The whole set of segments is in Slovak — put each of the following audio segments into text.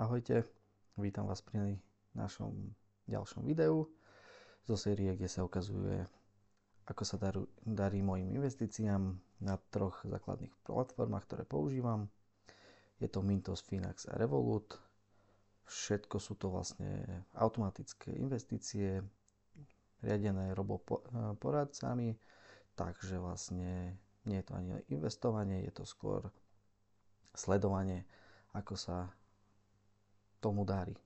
Ahojte, vítam vás pri našom ďalšom videu zo série, kde sa ukazuje, ako sa darí mojim investíciám na troch základných platformách, ktoré používam. Je to Mintos, Finax a Revolut. Všetko sú to vlastne automatické investície, riadené roboporadcami, takže vlastne nie je to ani investovanie, je to skôr sledovanie, ako sa tomu darí.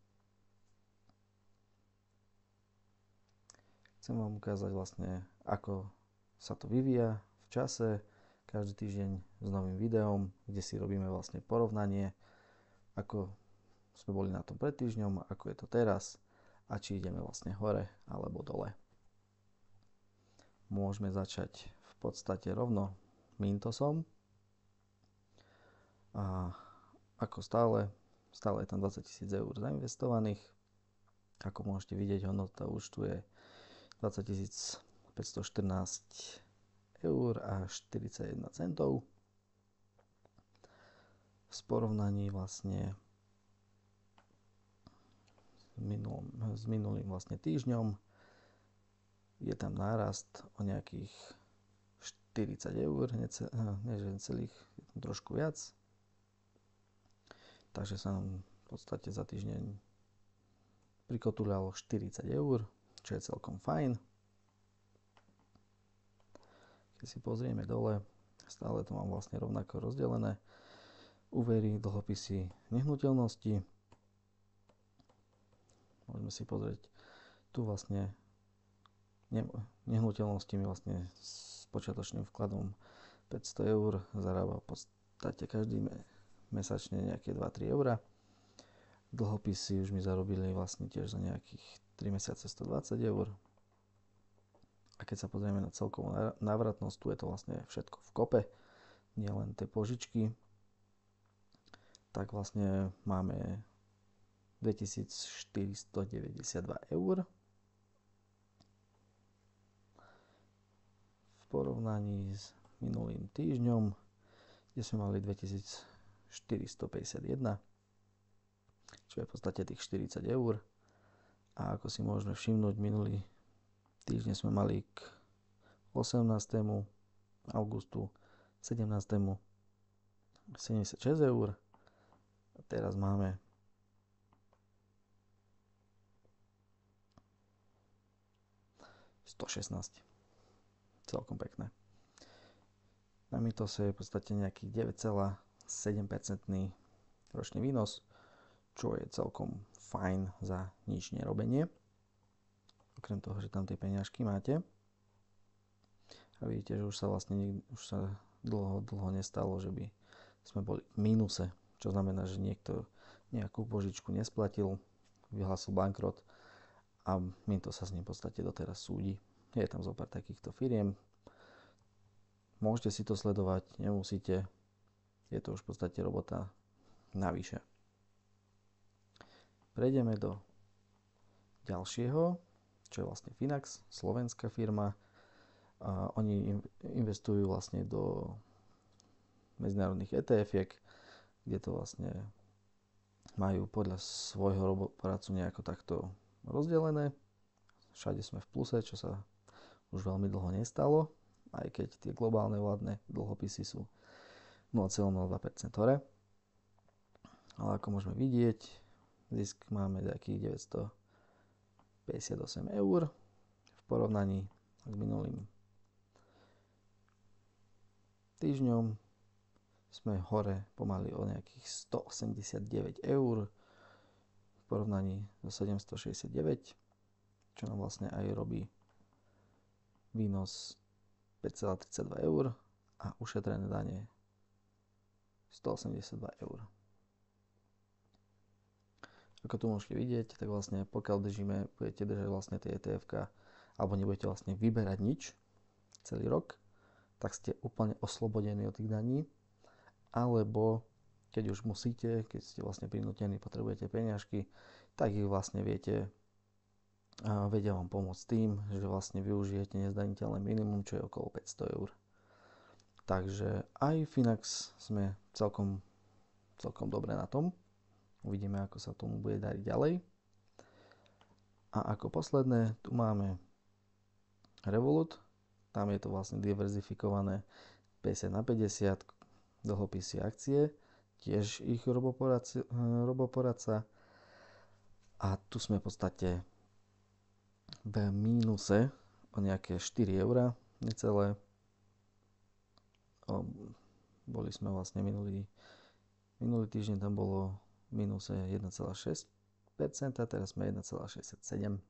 Chcem vám ukázať vlastne, ako sa to vyvíja v čase, každý týždeň s novým videom, kde si robíme vlastne porovnanie, ako sme boli na tom pred týždňom, ako je to teraz a či ideme vlastne hore alebo dole. Môžeme začať v podstate rovno Mintosom. A ako stále je tam 20 000 eur zainvestovaných. Ako môžete vidieť, hodnota účtu je 20 514 eur a 41 centov. V porovnaní vlastne s minulým vlastne týždňom je tam nárast o nejakých 40 eur, necelých, trošku viac. Takže sa nám v podstate za týždeň prikotúľalo 40 eur, čo je celkom fajn. Keď si pozrieme dole, stále to mám vlastne rovnako rozdelené. Úvery, dlhopisy, nehnuteľnosti. Môžeme si pozrieť tu vlastne nehnuteľnosti mi vlastne s počiatočným vkladom 500 eur zarába v podstate každý mesačne nejaké 2-3 eurá. Dlhopisy už mi zarobili vlastne tiež za nejakých 3 mesiace 120 eur. A keď sa pozrieme na celkovú návratnosť, tu je to vlastne všetko v kope, nielen tie požičky, tak vlastne máme 2492 eur. V porovnaní s minulým týždňom, kde sme mali 2451, čo je v podstate tých 40 eur. A ako si môžeme všimnúť, minulý týždeň sme mali k 18. augustu 17. 76 eur. A teraz máme $116. Celkom pekné. Na Mythose je v podstate nejakých 9,7% ročný výnos, čo je celkom fajn za nič nerobenie. Okrem toho, že tam tie peňažky máte. A vidíte, že už sa dlho nestalo, že by sme boli v mínuse. Čo znamená, že niekto nejakú požičku nesplatil, vyhlásil bankrot a Mintos sa s ním v podstate doteraz súdi. Je tam zopár takýchto firiem. Môžete si to sledovať, nemusíte. Je to už v podstate robota navyše. Prejdeme do ďalšieho, čo je vlastne Finax, slovenská firma. Oni investujú vlastne do medzinárodných ETF-iek, kde to vlastne majú podľa svojho roboporadcu nejako takto rozdelené. Všade sme v pluse, čo sa už veľmi dlho nestalo, aj keď tie globálne vládne dlhopisy sú 0,02% hore. Ale ako môžeme vidieť, zisk máme takých 958 eur v porovnaní s minulým týždňom. Sme hore pomaly o nejakých 189 eur v porovnaní so 769, čo nám vlastne aj robí výnos 5,32 eur a ušetrené dane 182 eur. Ako tu môžete vidieť, tak vlastne pokiaľ budete držať vlastne tie ETF-ka alebo nebudete vlastne vyberať nič celý rok, tak ste úplne oslobodení od tých daní. Alebo keď už musíte, keď ste vlastne prinútení, potrebujete peňažky, tak ich vlastne vedia vám pomôcť tým, že vlastne využijete nezdaniteľné minimum, čo je okolo 500 eur. Takže aj Finax sme celkom dobre na tom. Uvidíme, ako sa tomu bude dať ďalej. A ako posledné tu máme Revolut. Tam je to vlastne diverzifikované 50/50, dlhopisy, akcie, tiež ich roboporadca. A tu sme v podstate v mínuse o nejaké 4 eurá necelé. Boli sme vlastne minulý týždeň tam bolo v mínuse 1,6%, teraz sme 1,67%.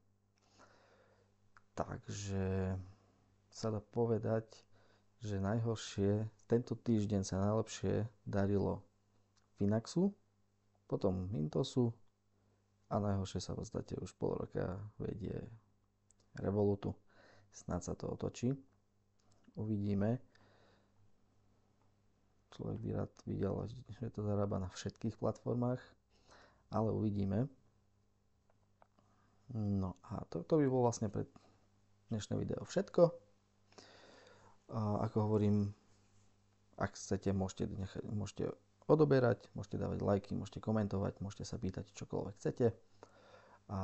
Takže sa dá povedať, že najhoršie, tento týždeň sa najlepšie darilo Finaxu, potom Mintosu a najhoršie sa v podstate už pol roka vedie Revolutu. Snad sa to otočí. Uvidíme. Človek by rád videl, že to zarába na všetkých platformách, ale uvidíme. No a to by bolo vlastne pre dnešné video všetko. A ako hovorím, ak chcete, môžete odoberať, môžete dávať lajky, môžete komentovať, môžete sa pýtať čokoľvek chcete. A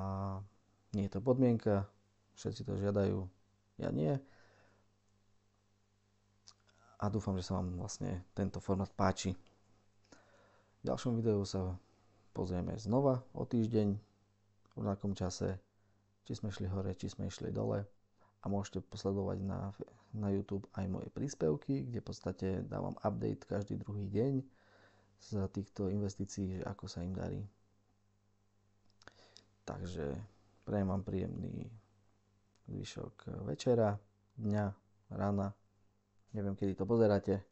nie je to podmienka, všetci to žiadajú, ja nie. A dúfam, že sa vám vlastne tento formát páči. V ďalšom videu sa pozrieme znova o týždeň v rovnakom čase, či sme šli hore, či sme išli dole. A môžete posledovať na YouTube aj moje príspevky, kde v podstate dávam update každý druhý deň z týchto investícií, že ako sa im darí. Takže prajem vám príjemný zvyšok večera, dňa, rána. Neviem, kedy to pozeráte.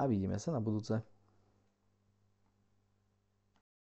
A vidíme sa na budúce.